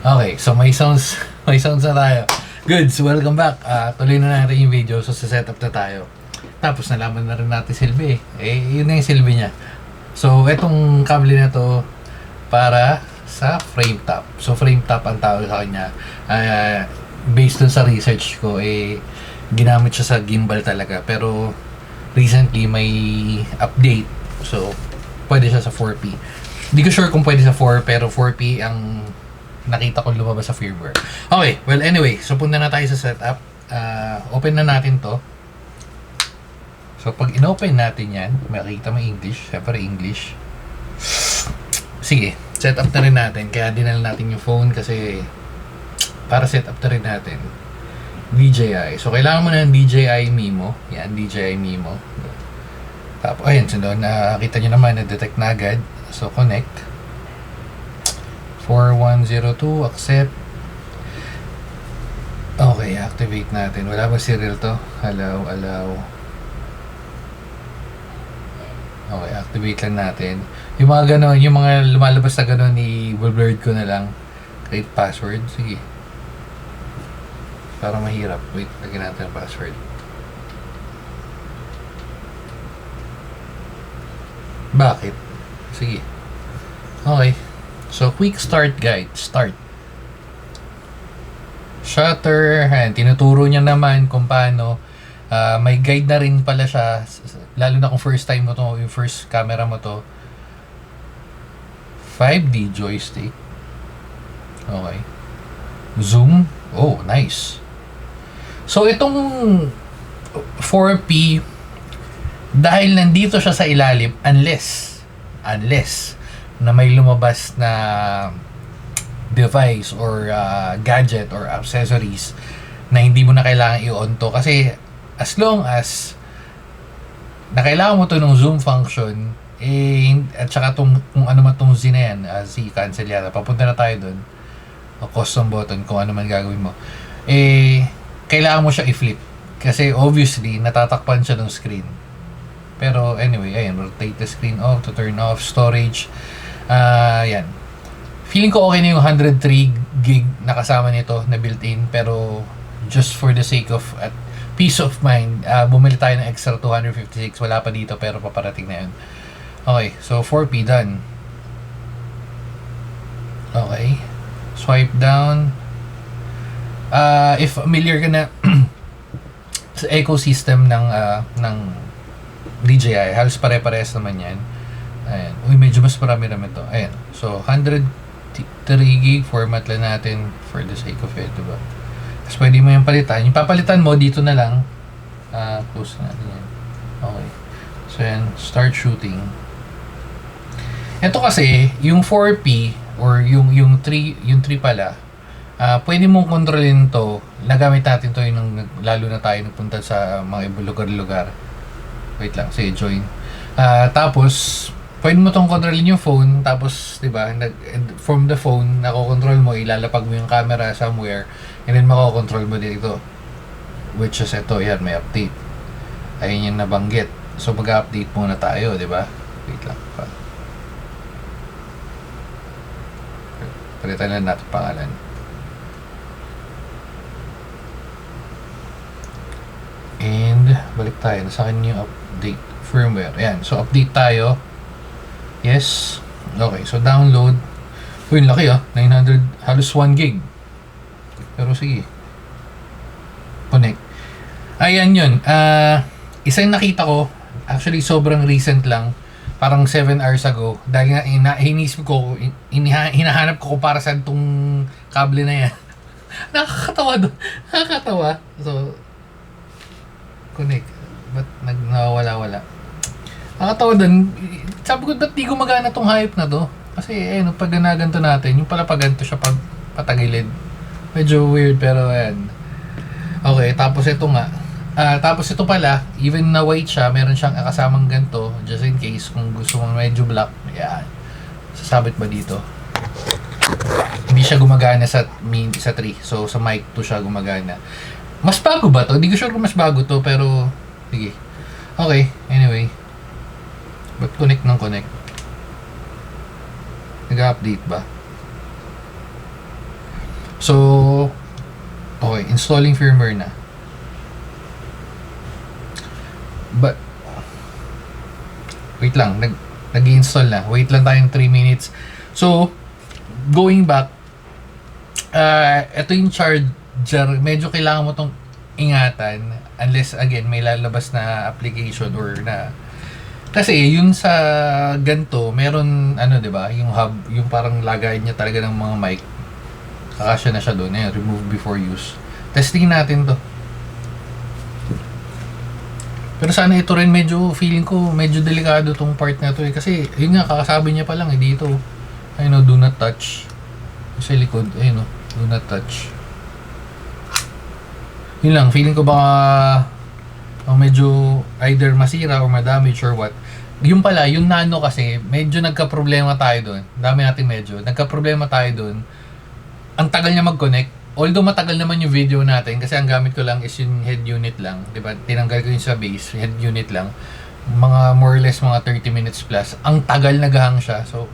Okay, so may sounds na tayo. Goods, welcome back. Tuloy na natin yung video, so sa setup na tayo. Tapos nalaman na rin natin silbi. Yun na yung silbi niya. So, etong kable na to para sa frame top. So, frame top ang tawag sa kanya. Based dun sa research ko, ginamit siya sa gimbal talaga. Pero, recently may update. So, pwede siya sa 4P. Hindi ko sure kung pwede sa 4, pero 4P ang nakita ko lumabas sa firmware. Okay, well anyway, so punta na tayo sa setup. Open na natin to. So pag in-open natin yan, makikita mo English, syempre English. Sige, setup na rin natin. Kaya dinala natin yung phone kasi para setup na rin natin. DJI. So kailangan mo na ng DJI Mimo. Yan, DJI Mimo. Tapos, ayun, so doon, nakita nyo naman, na-detect na agad. So connect. 4102, accept. Okay, activate natin. Wala ba serial to? Allow. Okay, activate lang natin. Yung mga ganon, yung mga lumalabas na ganon, i-blurred ko na lang. Create password. Sige. Para mahirap. Wait, lagyan natin ang password. Bakit? Sige. Okay. So, quick start guide. Start. Shutter. Ayan, tinuturo niya naman kung paano. May guide na rin pala siya. Lalo na kung first time mo to, yung first camera mo to. 5D joystick. Okay. Zoom. Oh, nice. So, itong 4P, dahil nandito siya sa ilalim, unless na may lumabas na device or gadget or accessories na hindi mo na kailangan i-on to, kasi as long as na kailangan mo to ng zoom function at saka kung ano man tong Z na yan, Z cancel yata, papunta na tayo dun, o custom button kung ano man gagawin mo, kailangan mo siya i-flip kasi obviously natatakpan siya ng screen. Pero anyway, ayan, rotate the screen off to turn off storage. Yan. Feeling ko okay na yung 103 gig na kasama nito na built-in, pero just for the sake of peace of mind, bumili tayo ng extra 256. Wala pa dito pero paparating na yun. Okay, so 4P done. Okay. Swipe down. If familiar ka na sa ecosystem ng DJI, halos pare-pares naman yan. Ayan. Uy, medyo mas marami-rami to. Ayan. So, 103 gig format lang natin for the sake of it, diba? Tapos pwede mo yung palitan. Yung papalitan mo, dito na lang. Close natin yan. Okay. So, yan. Start shooting. Ito kasi, yung 4P or yung 3 pala, pwede mong kontrolin to. Nagamit natin to yung lalo na tayo nagpunta sa mga lugar-lugar. Wait lang, sige, join. Tapos, pwede mo tong kontrolin yung phone, tapos, diba, from the phone, nakokontrol mo, ilalapag mo yung camera somewhere, and then makokontrol mo dito. Which is ito, yan, may update. Ayun yung nabanggit. So, mag-update muna tayo, diba? Wait lang pa. Palitan lang natin pangalan. And, balik tayo. Nasa akin yung update firmware. Ayan. So, update tayo. Yes. Okay. So, download. Uy, laki 900. Halos 1 gig. Pero sige. Connect. Ayan yun. Isa yung nakita ko. Actually, sobrang recent lang. Parang 7 hours ago. Dahil nga, hinisip ko, hinahanap ko para sa itong kable na yan. Nakakatawa doon. Nakakatawa. So, connect. Ba't nawawala-wala? Nakakatawa doon. Sabi ko, ba't di gumagana tong hype na to? Kasi, pag ganaganto natin, yung pala paganto siya patagilid. Medyo weird, pero ayan. Okay, tapos ito nga. Tapos ito pala, even na white siya, meron siyang kasamang ganto, just in case, kung gusto mo medyo black. Ayan. Sasabit ba dito? Hindi siya gumagana sa 3. So, sa mic 2 siya gumagana. Mas bago ba to? Hindi ko sure kung mas bago to, pero sige. Okay, anyway. Ba't connect ng connect? Nag-update ba? So, okay, installing firmware na. But, wait lang, nag-install na. Wait lang tayong 3 minutes. So, going back, ito yung charger, medyo kailangan mo tong ingatan unless again may lalabas na application or na kasi yun sa ganto meron ano 'di ba yung hub, yung parang lagayan niya talaga ng mga mic, kakasya na siya doon. Remove before use. Testing natin to. Pero sana ito rin, medyo feeling ko medyo delikado tong part na to kasi yun nga kakasabi niya pa lang dito ayun do not touch sa likod, ayun do not touch. Yun lang, feeling ko baka medyo either masira or ma-damage or what. Yung pala, yung nano kasi, medyo nagka-problema tayo doon. Dami natin medyo. Nagka-problema tayo doon. Ang tagal niya mag-connect. Although matagal naman yung video natin kasi ang gamit ko lang is yung head unit lang. Diba? Tinanggal ko yung sa base, head unit lang. Mga more or less mga 30 minutes plus. Ang tagal naghahang siya. So,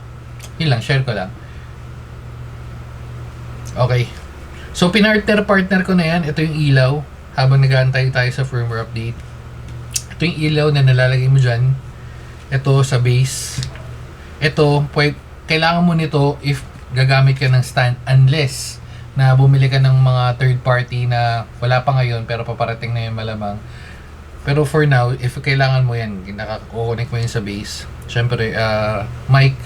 yun lang, share ko lang. Okay. So, partner ko na yan. Ito yung ilaw. Habang nag-aantay tayo sa firmware update. Ito yung ilaw na nalalagay mo dyan. Ito sa base. Ito, kailangan mo nito if gagamit ka ng stand. Unless na bumili ka ng mga third party na wala pa ngayon pero paparating na yung malamang. Pero for now, if kailangan mo yan, nakaka-connect mo yun sa base. Siyempre, mic.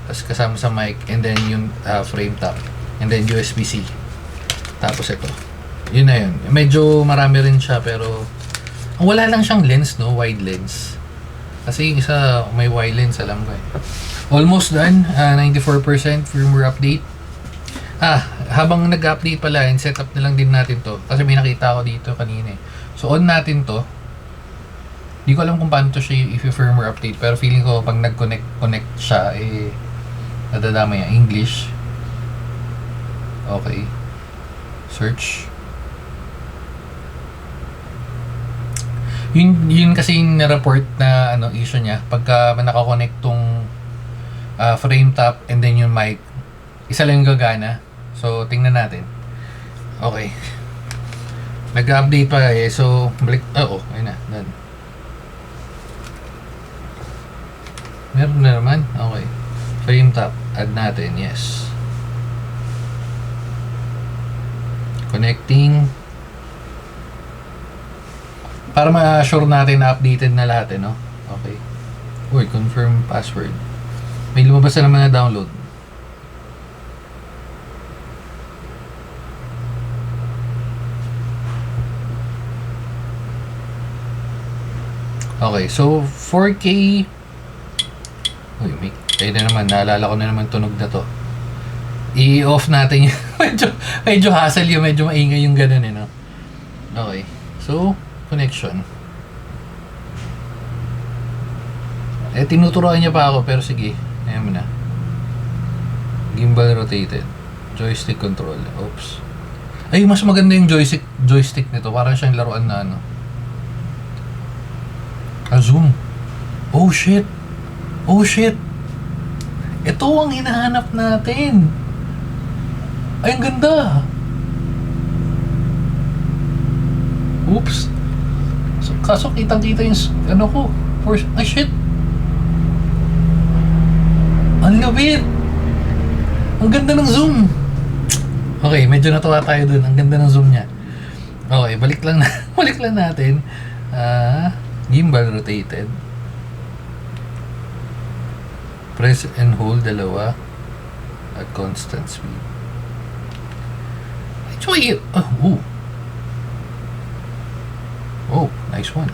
Tapos kasama sa mic. And then yung frame top. And then USB-C. Tapos ito. Yun na yun. Medyo marami rin siya pero wala lang siyang lens, no? Wide lens. Kasi yung isa may wide lens, alam ko eh. Almost done. 94% firmware update. Habang nag-update pala, setup na lang din natin to. Kasi may nakita ako dito kanina eh. So on natin to. Di ko alam kung paano to siya if firmware update. Pero feeling ko pag nag-connect siya, nadadama yan. English. Okay. Search. Yun kasi yung na-report na issue niya. Pagka nakakonect tong frame top and then yung mic, isa lang yung gagana. So, tingnan natin. Okay. Nag-update pa eh. So, balik. Ayun na. Done. Meron na naman. Okay. Frame top. Add natin. Yes. Connecting. Para ma-assure natin na updated na lahat no? Okay. Uy, confirm password. May lumabas na naman na download. Okay, so 4K. Uy, ayun na naman, naalala ko na naman tunog na to. I-off natin yung medyo hassle yung medyo maingay yung ganun no? Okay, so connection. Tinuturoan niya pa ako pero sige, ayan mo na. Gimbal rotated. Joystick control. Oops. Ay, mas maganda yung joystick nito. Parang siyang laruan na zoom. Oh shit. Ito ang hinahanap natin. Ay, ang ganda. Oops. So, kaso kitang-kita yung ko. Ay, shit. Ang labit. Ang ganda ng zoom. Okay, medyo natuwa tayo dun. Ang ganda ng zoom niya. Okay, balik lang natin. Gimbal rotated. Press and hold dalawa at constant speed. Actually, nice one.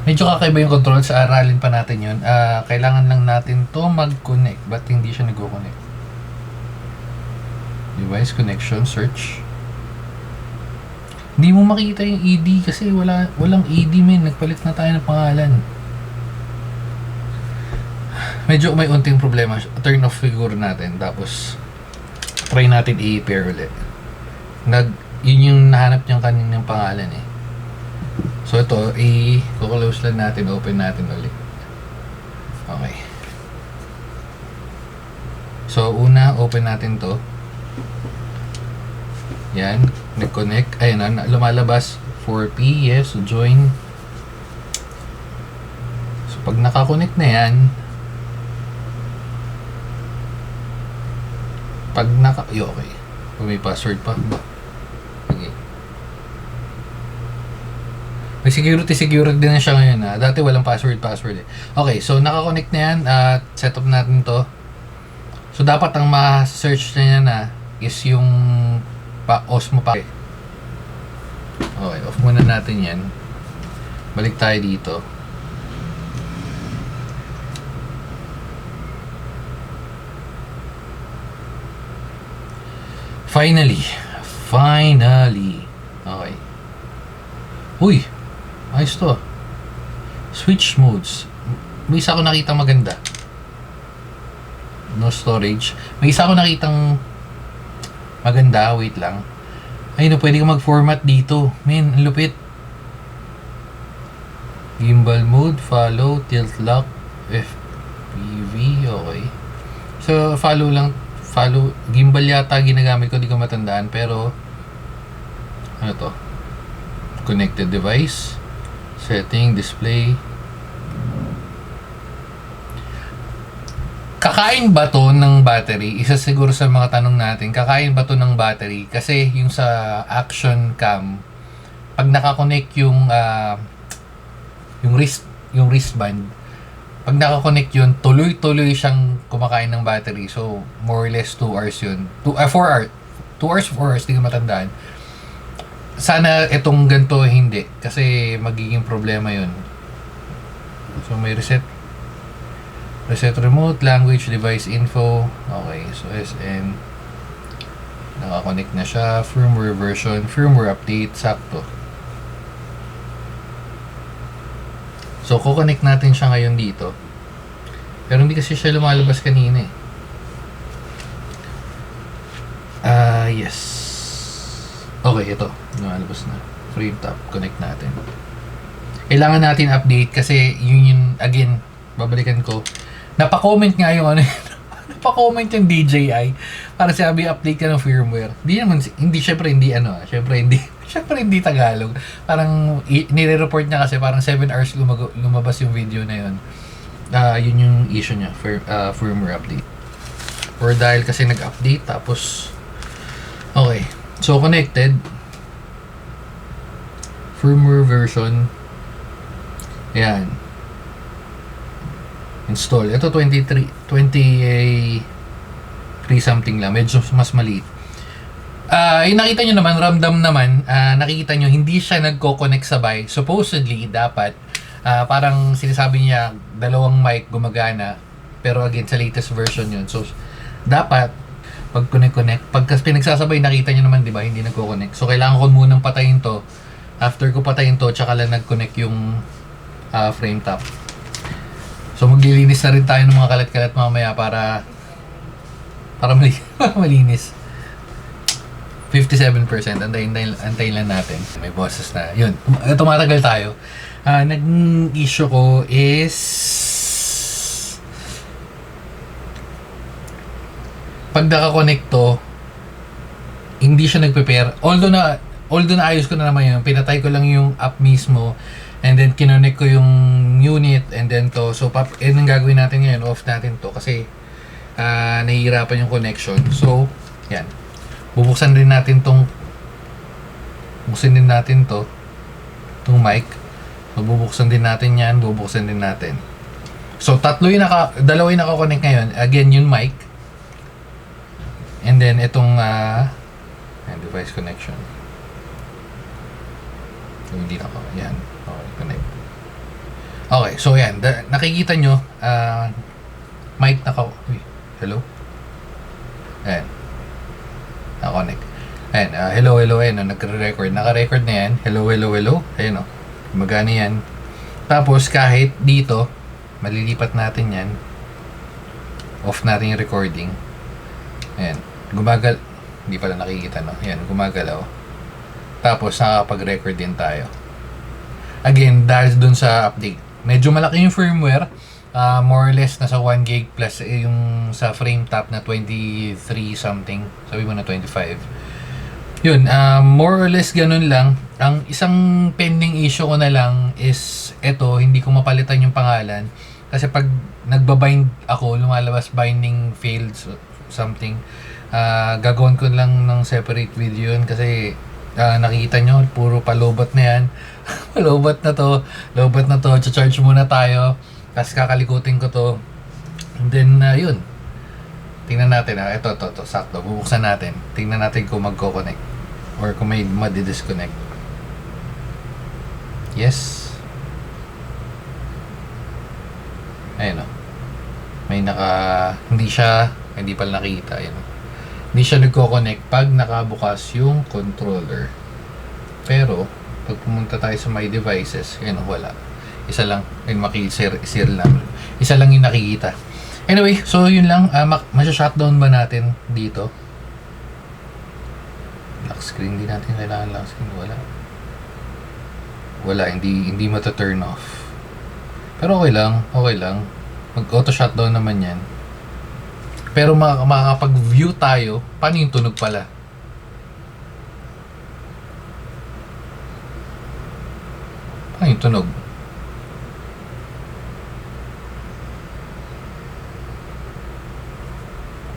Medyo kakaiba yung control. Sa aralin pa natin yun. Kailangan lang natin to mag-connect. Ba't hindi siya nag-connect? Device connection, search. Hindi mo makita yung ED kasi walang ED men. Nagpalit na tayo ng pangalan. Medyo may unting problema. Turn off figure natin. Tapos try natin i-pair ulit. Yun yung nahanap niyang kaninang pangalan eh. So ito, i-close lang natin, open natin ulit. Okay. So una, open natin to. Yan, nag-connect. Ayun na, lumalabas 4P, yes, join. So pag nakakonect na yan, okay. Kung may password pa ba? Okay. May security din na siya ngayon ha. Dati walang password eh. Okay, so nakakonect na yan at set up natin to. So dapat ang ma-search na yan is yung Osmo pa. Okay, off muna natin yan. Balik tayo dito. Finally. Okay. Uy, ayos to. Switch modes. May isa ko nakita maganda. No storage. May isa ko nakitang maganda. Wait lang. Ayun, pwede ka mag-format dito. Man, ang lupit. Gimbal mode, follow, tilt lock, FPV. Okay. So, follow, gimbal yata ginagamit ko, di ko matandaan, pero ano to, connected device, setting, display. Kakain ba to ng battery? Isa siguro sa mga tanong natin, kakain ba to ng battery? Kasi yung sa action cam, pag nakakonect yung wristband, pag nakakonect yun, tuloy-tuloy siyang kumakain ng battery. So, more or less 2 hours yun. 4 hours. 2 hours, 4 hours, di ko matandaan. Sana itong ganito hindi. Kasi magiging problema yun. So, may reset remote, language, device info. Okay, so SN. Nakakonect na siya. Firmware version, firmware update, sakto. So, kukonect natin siya ngayon dito. Pero hindi kasi siya lumalabas kanina eh. Yes. Okay, ito. Lumalabas na. Frame tap. Connect natin. Kailangan natin update kasi yun, again, babalikan ko. Napa-comment nga yung napa-comment yung DJI para sabi update ka ng firmware. Syempre hindi Tagalog. Parang nire-report niya kasi parang 7 hours lumabas yung video na yun. Yun yung issue niya, firmware update. Or dahil kasi nag-update tapos okay. So connected. Firmware version. Ayan. Install. Ito 23 something lang. Medyo mas maliit. Yung nakita nyo naman, ramdam naman, nakikita nyo, hindi siya nagko-connect sabay. Supposedly, dapat, parang sinasabi niya, 2 mic gumagana. Pero again, sa latest version yun. So, dapat, pag connect, pagkas pinagsasabay, nakita nyo naman, di ba, hindi nagko-connect. So, kailangan ko munang patayin to. After ko patayin to, tsaka lang nag-connect yung frame top. So, maglilinis na rin tayo ng mga kalat-kalat mamaya para malinis. 57%. Antayin lang natin. May boses na. Yun. Tumatagal tayo. Nag-issue ko is pag nakakonect to, hindi siya nagpe-pair. Although na ayos ko na naman yun. Pinatay ko lang yung app mismo and then kinonect ko yung unit and then to. So, ang gagawin natin ngayon, off natin to kasi nahihirapan yung connection. So, yan. Bubuksan din natin to itong mic. So, bubuksan din natin yan, bubuksan din natin. So, dalawa yung naka-connect ngayon. Again, yung mic. And then, itong device connection. So, hindi na ako. Yan. Okay, connect. Okay, so yan. Nakikita nyo, mic hello? Ayan. Naka-connect. Ayan, hello, ayan, nagre-record. Naka-record na yan. Hello. Ayan, magana yan. Tapos, kahit dito, malilipat natin yan. Off natin yung recording. Ayan, hindi pala nakikita, no? Ayan, gumagalaw. Tapos, nakakapag-record din tayo. Again, dahil dun sa update. Medyo malaki yung firmware. More or less nasa 1 gig plus yung sa frame top na 23 something. Sabi mo na 25. Yun, more or less ganun lang. Ang isang pending issue ko na lang is eto, hindi ko mapalitan yung pangalan. Kasi pag nagbabind ako, lumalabas binding failed something. Gagawin ko lang ng separate video yun kasi nakikita nyo, puro palobot na yan. Palobot na to. Lobot na to. Charge muna tayo. Tapos kakalikutin ko to. And then, yun. Tingnan natin. Ito, sakto. Bubuksan natin. Tingnan natin kung magko-connect. Or kung may madi-disconnect. Yes. Ayun o. May hindi pala nakita. Ayun o. Hindi siya nagko-connect pag nakabukas yung controller. Pero, pag pumunta tayo sa my devices, ayun o, wala. Isa lang. Ayun, makisir lang. Isa lang yung nakikita. Anyway, so yun lang. Masya-shutdown ba natin dito? Lock screen. Hindi natin kailangan lock screen. Wala. Hindi mata-turn off. Pero okay lang. Mag-auto shutdown naman yan. Pero makakapag-view tayo. Paano yung tunog pala? Paano yung tunog?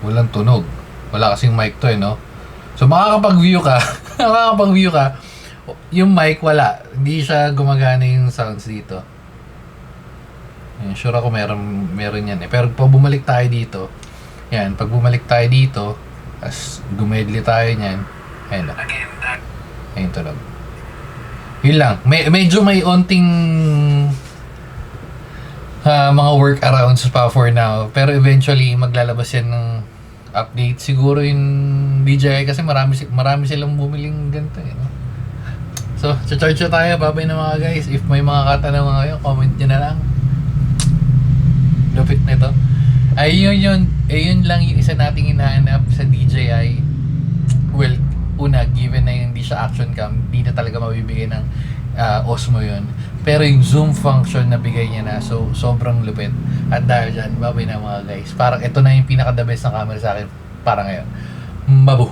Walang tunog. Wala kasing mic to no? So makakapag-view ka. Yung mic wala. Hindi siya gumagana yung sounds dito. Sure ako meron yan Pero pag bumalik tayo dito, yan, pag bumalik tayo dito, as gumedli tayo niyan, ayun na. Ayun tunog. Yun lang. Medyo may onting mga workarounds pa for now. Pero eventually, maglalabas yan ng update. Siguro yung DJI kasi marami silang bumiling ganito no? So, charge tayo. Babay na mga guys. If may mga katanungan kayo, comment nyo na lang. Lupit nito. Ayun lang yung isa nating hinahanap sa DJI. Well, una, given na hindi siya action cam, hindi na talaga mabibigay ng Osmo yun. Pero yung zoom function na bigay niya na, so sobrang lupit. At dahil dyan, babay na mga guys. Parang ito na yung pinaka-the best na camera sa akin para ngayon. Mabu!